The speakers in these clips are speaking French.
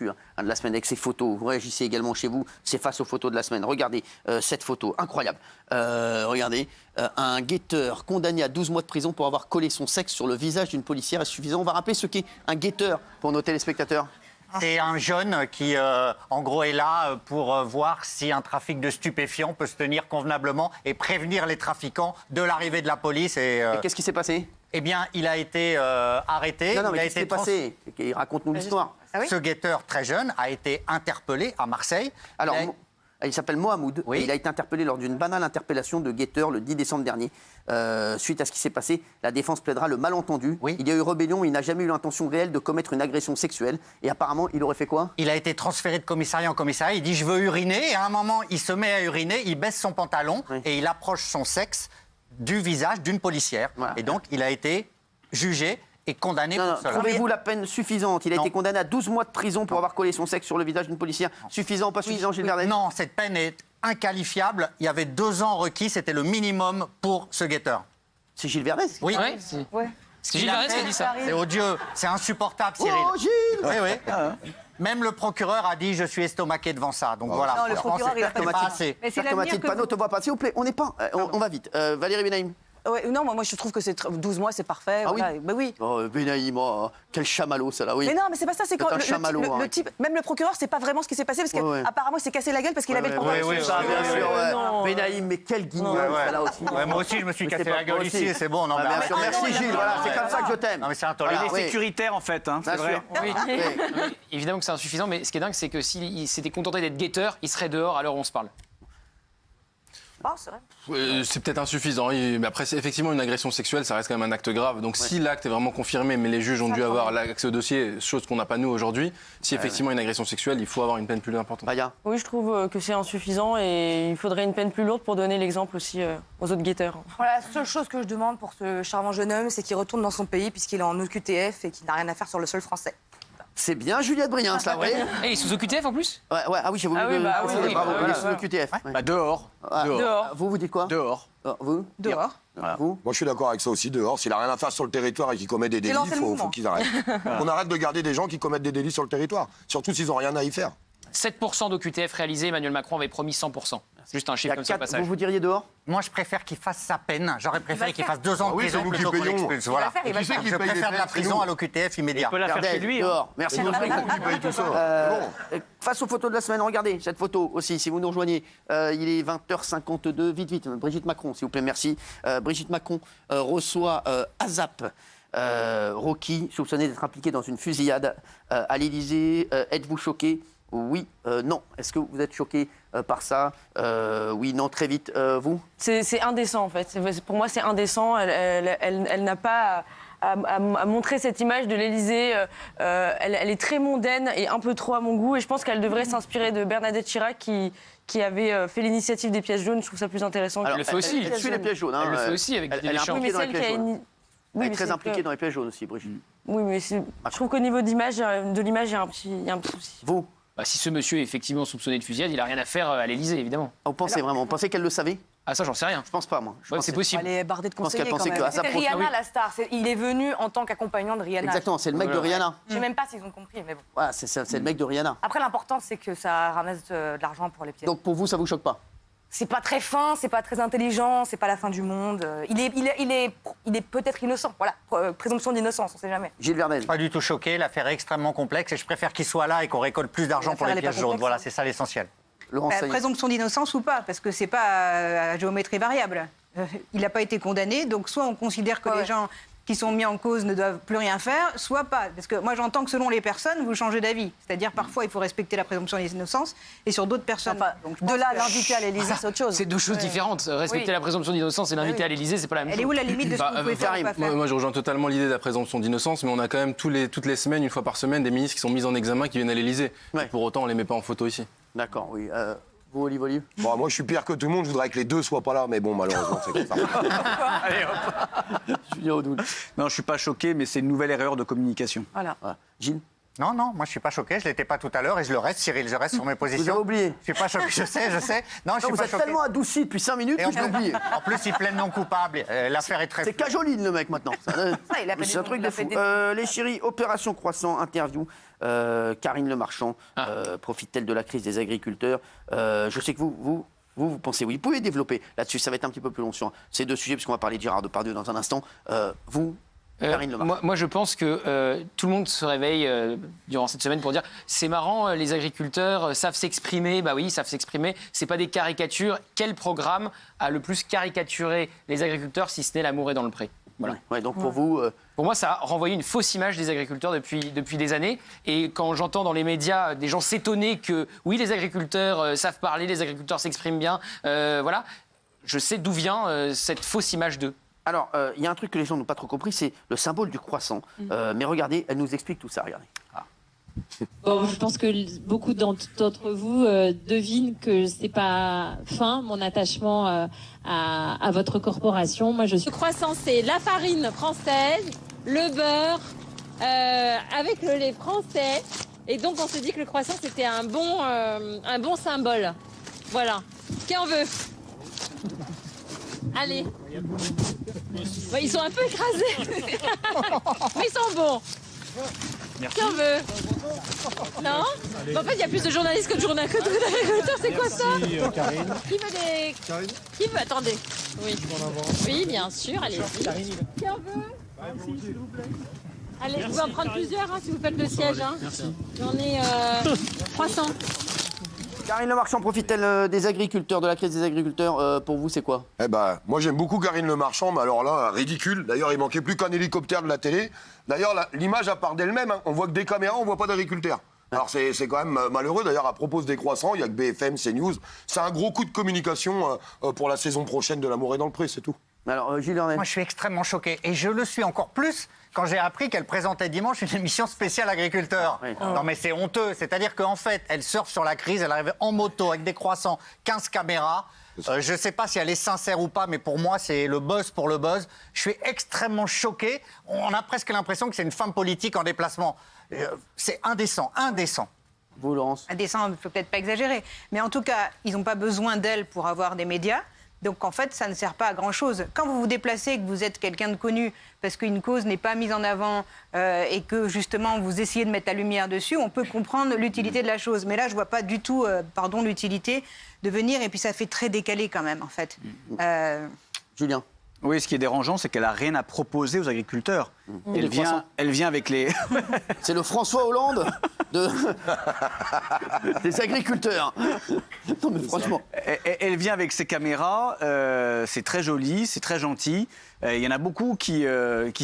de la semaine avec ces photos. Vous réagissez également chez vous, c'est face aux photos de la semaine. Regardez cette photo, incroyable. Regardez, un guetteur condamné à 12 mois de prison pour avoir collé son sexe sur le visage d'une policière est suffisant. On va rappeler ce qu'est un guetteur pour nos téléspectateurs. C'est un jeune qui, en gros, est là pour voir si un trafic de stupéfiants peut se tenir convenablement et prévenir les trafiquants de l'arrivée de la police. Et qu'est-ce qui s'est passé ? Eh bien, il a été arrêté. Non, mais qu'est-ce qui s'est passé ? Raconte-nous l'histoire. Ah oui ? Ce guetteur très jeune a été interpellé à Marseille. Alors, il s'appelle Mohamoud. Oui. Et il a été interpellé lors d'une banale interpellation de guetteur le 10 décembre dernier. Suite à ce qui s'est passé, la défense plaidera le malentendu. Oui. Il y a eu rébellion, il n'a jamais eu l'intention réelle de commettre une agression sexuelle. Et apparemment, il aurait fait quoi ? Il a été transféré de commissariat en commissariat. Il dit « je veux uriner ». Et à un moment, il se met à uriner, il baisse son pantalon et il approche son sexe du visage d'une policière. Voilà. Et donc, il a été jugé et condamné pour cela. Trouvez-vous la peine suffisante ? Il a Non. été condamné à 12 mois de prison pour avoir collé son sexe sur le visage d'une policière. Suffisant ou pas suffisant, Gilles Verdez ? Non, cette peine est inqualifiable. Il y avait 2 ans requis, c'était le minimum pour ce guetteur. C'est Gilles Verdez ? Oui. Ouais, c'est Ouais. Gilles Verdez qui a dit ça. C'est odieux, c'est insupportable, Cyril. Oh, Gilles ! Oui, oui. Même le procureur a dit « je suis estomaqué devant ça ». Donc voilà, Non, le franchement, procureur, il a c'est pas pas dit- assez. Mais c'est Chers Mathilde l'avenir que Panot, vous... te voit pas. S'il vous plaît, on n'est pas. On va vite. Valérie Benaïm. Ouais, non, moi je trouve que 12 mois c'est parfait. Ah voilà. oui. Bah oui. Oh, Benaïm, oh, quel chamallow, ça là, oui. Mais non, mais c'est pas ça, c'est quand un chamallow, le hein. type, même le procureur, c'est pas vraiment ce qui s'est passé parce qu'apparemment il s'est cassé la gueule parce qu'il avait le pantalon. oui, Ça, bien sûr, ouais. non. Benaïm, mais quel guignol, Ouais, ouais. ça là aussi. Ouais, moi aussi, je me suis Mais c'est cassé pas la gueule moi ici aussi. et c'est bon. Non, Ah, mais bien arrête. sûr, merci Gilles, voilà, c'est comme ça que je t'aime. Non, mais c'est intolérable. Voilà, Il est oui. sécuritaire en fait, hein, c'est Bien vrai. sûr. Oui. Oui. Évidemment que c'est insuffisant, mais ce qui est dingue, c'est que s'il s'était contenté d'être guetteur, il serait dehors à l'heure où on se parle. Ah, c'est vrai. C'est peut-être insuffisant. Mais après, c'est effectivement une agression sexuelle, ça reste quand même un acte grave. Donc si l'acte est vraiment confirmé, mais les juges ont dû avoir l'accès au dossier, chose qu'on n'a pas nous aujourd'hui, si effectivement une agression sexuelle, il faut avoir une peine plus importante. Maya. Oui, je trouve que c'est insuffisant et il faudrait une peine plus lourde pour donner l'exemple aussi aux autres guetteurs. Voilà, la seule chose que je demande pour ce charmant jeune homme, c'est qu'il retourne dans son pays puisqu'il est en OQTF et qu'il n'a rien à faire sur le sol français. C'est bien Juliette Briens, là, vrai. Et il est sous OQTF en plus ? Ouais, ah oui, j'ai voulu Ah oui, bah oui, préciser, oui, bravo, bah il est voilà. sous le QTF. Ouais. Bah dehors. Ah, Dehors. Vous dites quoi ? Dehors. Vous Dehors. Vous Moi, je suis d'accord avec ça aussi, dehors. S'il n'a rien à faire sur le territoire et qu'il commet des délits, lancé le il faut mouvement. qu'ils arrêtent. On arrête de garder des gens qui commettent des délits sur le territoire, surtout s'ils n'ont rien à y faire. 7% d'OQTF réalisé, Emmanuel Macron avait promis 100%. Juste un Il y chiffre a comme ça au 4, passage. vous diriez dehors ? Moi, je préfère qu'il fasse sa peine. J'aurais préféré qu'il fasse 2 ans de Ah oui, prison c'est nous qui plutôt qu'on payons. l'expulse. Voilà. Il va le faire, il va le Qui c'est faire. qui Je paye les préfère de la peines, c'est prison nous. à l'OQTF immédiat. Il peut la faire Verdez, chez lui. dehors. Merci C'est nous beaucoup. qui paye tout ça. Bon. Face aux photos de la semaine, regardez cette photo aussi, si vous nous rejoignez. Il est 20h52, vite. Brigitte Macron, s'il vous plaît, merci. Brigitte Macron reçoit ASAP. Rocky, soupçonné d'être impliqué dans une fusillade à l'Élysée. Êtes-vous choqué ? Oui, non. Est-ce que vous êtes choqué par ça ? Oui, non, très vite. Vous ? C'est indécent en fait. Pour moi, c'est indécent. Elle n'a pas à montrer cette image de l'Élysée. Elle est très mondaine et un peu trop à mon goût. Et je pense qu'elle devrait s'inspirer de Bernadette Chirac qui avait fait l'initiative des pièces jaunes. Je trouve ça plus intéressant. Elle le fait aussi. Elle suit les pièces jaunes. Elle le fait aussi avec Didier elle est Deschamps. impliquée dans les celle pièces qui a jaunes. une... Elle Oui, est mais très c'est impliquée que- dans les pièces jaunes aussi, Brigitte. Oui, mais je trouve qu'au niveau d'image, il y a un petit souci. Vous ? Bah, si ce monsieur est effectivement soupçonné de fusillade, il n'a rien à faire à l'Élysée, évidemment. Vous pensez vraiment ? Vous pensez qu'elle le savait ? Ah, ça, j'en sais rien. Je pense pas, moi. Je Ouais, pense c'est que- possible. Elle est bardée de pense qu'elle conseillers quand pensait même. que ASAP C'était continue. Rihanna, la star. Il est venu en tant qu'accompagnant de Rihanna. Exactement, c'est le mec de Rihanna. Je sais même pas s'ils ont compris, mais bon. Voilà, c'est le mec de Rihanna. Après, l'important, c'est que ça ramasse de l'argent pour les pièces. Donc pour vous, ça vous choque pas ? C'est pas très fin, c'est pas très intelligent, c'est pas la fin du monde. Il est peut-être innocent. Voilà, présomption d'innocence, on sait jamais. Gilles Verdez. Pas du tout choqué, l'affaire est extrêmement complexe et je préfère qu'il soit là et qu'on récolte plus d'argent pour L'affaire, les elle est pas pièces jaunes. complexe, Voilà, hein. c'est ça l'essentiel. Laurent Sailly. Présomption d'innocence ou pas, parce que c'est pas à géométrie variable. Il n'a pas été condamné, donc soit on considère que les gens qui sont mis en cause ne doivent plus rien faire, soit pas. Parce que moi j'entends que selon les personnes, vous changez d'avis. C'est-à-dire parfois il faut respecter la présomption d'innocence et sur d'autres personnes. Enfin, donc, je de pense là, que- l'inviter à l'Élysée, c'est autre chose. C'est deux choses différentes. Respecter Oui. la présomption d'innocence et l'inviter Oui. à l'Élysée, c'est pas la même Elle est chose. où la limite de ce que vous pouvez faire ou Karim, pas faire Moi, je rejoins totalement l'idée de la présomption d'innocence, mais on a quand même toutes les semaines, une fois par semaine, des ministres qui sont mis en examen qui viennent à l'Élysée. Ouais. Et pour autant, on les met pas en photo ici. D'accord, oui. Vous, Olive. Bon, moi, je suis pire que tout le monde. Je voudrais que les deux soient pas là, mais bon, malheureusement, c'est comme ça. Julien Audoul. Non, je suis pas choqué, mais c'est une nouvelle erreur de communication. Voilà. Gilles, Non, moi je suis pas choqué, je l'étais pas tout à l'heure et je le reste, Cyril, je reste sur mes vous positions. avez oublié. Je suis pas choqué, je sais. Non, je Non, suis vous pas êtes choqué. tellement adouci depuis 5 minutes Et que en je l'ai oublié. en plus, il plaide non coupable. L'affaire est très. C'est cajoline le mec maintenant. il a pas C'est dit un non, truc il de a fait fou. des- Les chéris, Opération Croissant, interview Karine Le Marchand profite-t-elle de la crise des agriculteurs? Je sais que vous pensez oui. Vous pouvez développer là-dessus, ça va être un petit peu plus long sur ces deux sujets, puisqu'on va parler de Gérard Depardieu dans un instant. Karine Le Marchand. Moi, je pense que tout le monde se réveille durant cette semaine pour dire c'est marrant, les agriculteurs savent s'exprimer. Bah oui, ils savent s'exprimer. C'est pas des caricatures. Quel programme a le plus caricaturé les agriculteurs si ce n'est L'amour est dans le pré? Voilà. Ouais, donc pour vous... Pour moi, ça a renvoyé une fausse image des agriculteurs depuis des années. Et quand j'entends dans les médias des gens s'étonner que, oui, les agriculteurs savent parler, les agriculteurs s'expriment bien, voilà, je sais d'où vient cette fausse image d'eux. Alors, il y a un truc que les gens n'ont pas trop compris, c'est le symbole du croissant. Mais regardez, elle nous explique tout ça, regardez. Bon, je pense que beaucoup d'entre vous devinent que c'est pas fin, mon attachement à votre corporation. Moi, Le croissant, c'est la farine française, le beurre, avec le lait français. Et donc, on se dit que le croissant, c'était un bon symbole. Voilà. Qui en veut? Allez. Bah, ils sont un peu écrasés. Mais ils sont bons. Merci. Qui en veut? Non? En fait, il y a plus de journalistes que d'agriculteurs. C'est quoi ça? Karine. Qui veut des... Karine. Qui veut? Attendez. Oui. Oui, bien sûr. Allez-y. Qui en veut? Allez, vous pouvez en prendre plusieurs si vous faites le siège. Merci. J'en ai 300. Karine Le Marchand profite-t-elle des agriculteurs, de la crise des agriculteurs? Pour vous, c'est quoi? Moi j'aime beaucoup Karine Le Marchand, mais alors là, ridicule. D'ailleurs, il manquait plus qu'un hélicoptère de la télé. D'ailleurs, l'image à part d'elle-même, on voit que des caméras, on voit pas d'agriculteurs. Alors c'est quand même malheureux. D'ailleurs, à propos des croissants, il y a que BFM, CNews. C'est un gros coup de communication pour la saison prochaine de L'amour est dans le pré, c'est tout. Alors, Gilles Ornet. Moi, je suis extrêmement choqué. Et je le suis encore plus quand j'ai appris qu'elle présentait dimanche une émission spéciale agriculteur. Oui. Non, mais c'est honteux. C'est-à-dire qu'en fait, elle surfe sur la crise, elle arrive en moto avec des croissants, 15 caméras. Je ne sais pas si elle est sincère ou pas, mais pour moi, c'est le buzz pour le buzz. Je suis extrêmement choqué. On a presque l'impression que c'est une femme politique en déplacement. C'est indécent. Vous, Laurence? Indécent, il ne faut peut-être pas exagérer. Mais en tout cas, ils n'ont pas besoin d'elle pour avoir des médias. Donc en fait, ça ne sert pas à grand-chose. Quand vous vous déplacez et que vous êtes quelqu'un de connu parce qu'une cause n'est pas mise en avant et que justement vous essayez de mettre la lumière dessus, on peut comprendre l'utilité de la chose. Mais là, je ne vois pas du tout l'utilité de venir et puis ça fait très décalé quand même en fait. Julien? Oui, ce qui est dérangeant, c'est qu'elle n'a rien à proposer aux agriculteurs. Elle vient avec les... C'est le François Hollande des agriculteurs. Non mais franchement. Elle vient avec ses caméras, c'est très joli, c'est très gentil. Il y en a beaucoup qui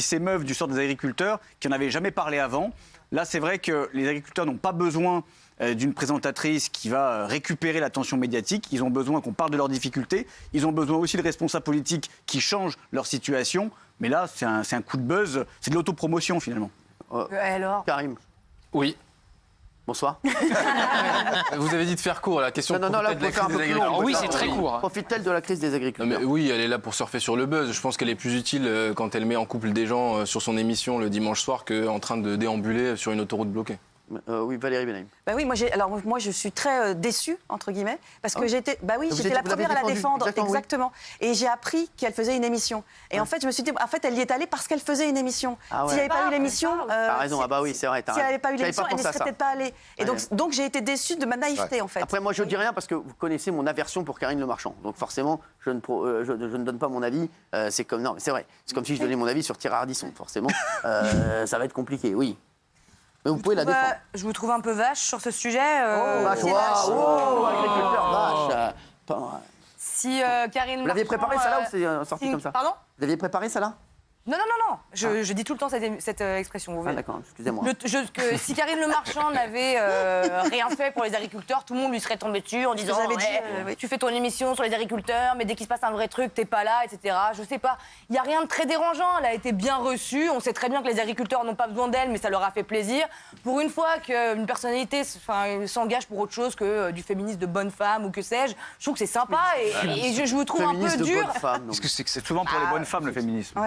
s'émeuvent du sort des agriculteurs, qui n'en avaient jamais parlé avant. Là, c'est vrai que les agriculteurs n'ont pas besoin d'une présentatrice qui va récupérer l'attention médiatique. Ils ont besoin qu'on parle de leurs difficultés. Ils ont besoin aussi de responsables politiques qui changent leur situation. Mais là, c'est un coup de buzz. C'est de l'autopromotion, finalement. Alors Karim? Oui. Bonsoir. Vous avez dit de faire court. La question Non, là, profite-t-elle de la crise des plus long. agriculteurs? Oui, c'est très court. Profite-t-elle de la crise des agriculteurs? Non, mais oui, elle est là pour surfer sur le buzz. Je pense qu'elle est plus utile quand elle met en couple des gens sur son émission le dimanche soir qu'en train de déambuler sur une autoroute bloquée. Oui, Valérie Benahim. Bah oui, moi je suis très déçue entre guillemets parce que j'étais la première à la défendre exactement et j'ai appris qu'elle faisait une émission et en fait je me suis dit en fait elle y est allée parce qu'elle faisait une émission. S'il n'y avait pas eu l'émission, t'as raison. Ah bah oui, c'est vrai. Si elle n'avait pas eu l'émission, elle ne serait peut-être pas allée. Et donc j'ai été déçue de ma naïveté en fait. Après moi je dis rien parce que vous connaissez mon aversion pour Karine Le Marchand. Donc forcément je ne donne pas mon avis. C'est comme non, mais c'est vrai. C'est comme si je donnais mon avis sur Thierry Ardisson. Forcément ça va être compliqué. Oui. Mais vous pouvez la défendre. Je vous trouve un peu vache sur ce sujet. Agriculteur vache. Si Karine Vous l'aviez préparé ça là ou c'est sorti comme ça? Pardon? Vous l'aviez préparé ça là? Non. Je dis tout le temps cette expression. Ah d'accord, excusez-moi. Si Karine Le Marchand n'avait rien fait pour les agriculteurs, tout le monde lui serait tombé dessus en disant tu fais ton émission sur les agriculteurs, mais dès qu'il se passe un vrai truc, t'es pas là, etc. Je sais pas. Il n'y a rien de très dérangeant. Elle a été bien reçue. On sait très bien que les agriculteurs n'ont pas besoin d'elle, mais ça leur a fait plaisir. Pour une fois qu'une personnalité s'engage pour autre chose que du féminisme de bonne femme ou que sais-je, je trouve que c'est sympa et je vous trouve un peu dur. Parce que c'est souvent pour les bonnes femmes, le féminisme.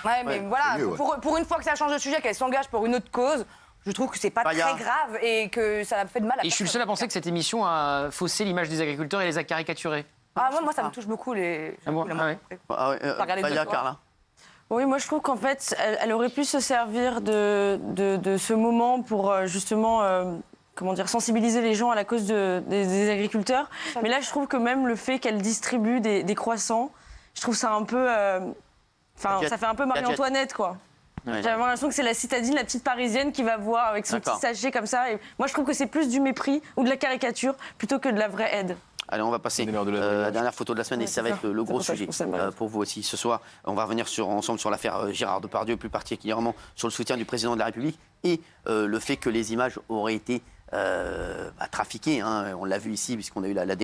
Ouais, mais voilà, pour une fois que ça change de sujet, qu'elle s'engage pour une autre cause, je trouve que c'est pas très grave et que ça fait de mal à personne. Et je suis le seul à penser que cette émission a faussé l'image des agriculteurs et les a caricaturés. Moi, ça me touche beaucoup les... Ah bon? Carla. Oui, moi je trouve qu'en fait, elle aurait pu se servir de ce moment pour justement sensibiliser les gens à la cause des agriculteurs. Mais là, je trouve que même le fait qu'elle distribue des croissants, je trouve ça un peu... ça fait un peu Marie-Antoinette, quoi. Ouais. J'ai l'impression que c'est la citadine, la petite parisienne qui va voir avec son petit sachet comme ça. Et moi, je trouve que c'est plus du mépris ou de la caricature plutôt que de la vraie aide. Allez, on va passer à la dernière photo de la semaine et ça va être le gros sujet pour vous aussi. Ce soir, on va revenir ensemble sur l'affaire Gérard Depardieu, plus particulièrement sur le soutien du président de la République et le fait que les images auraient été trafiquées. On l'a vu ici puisqu'on a eu la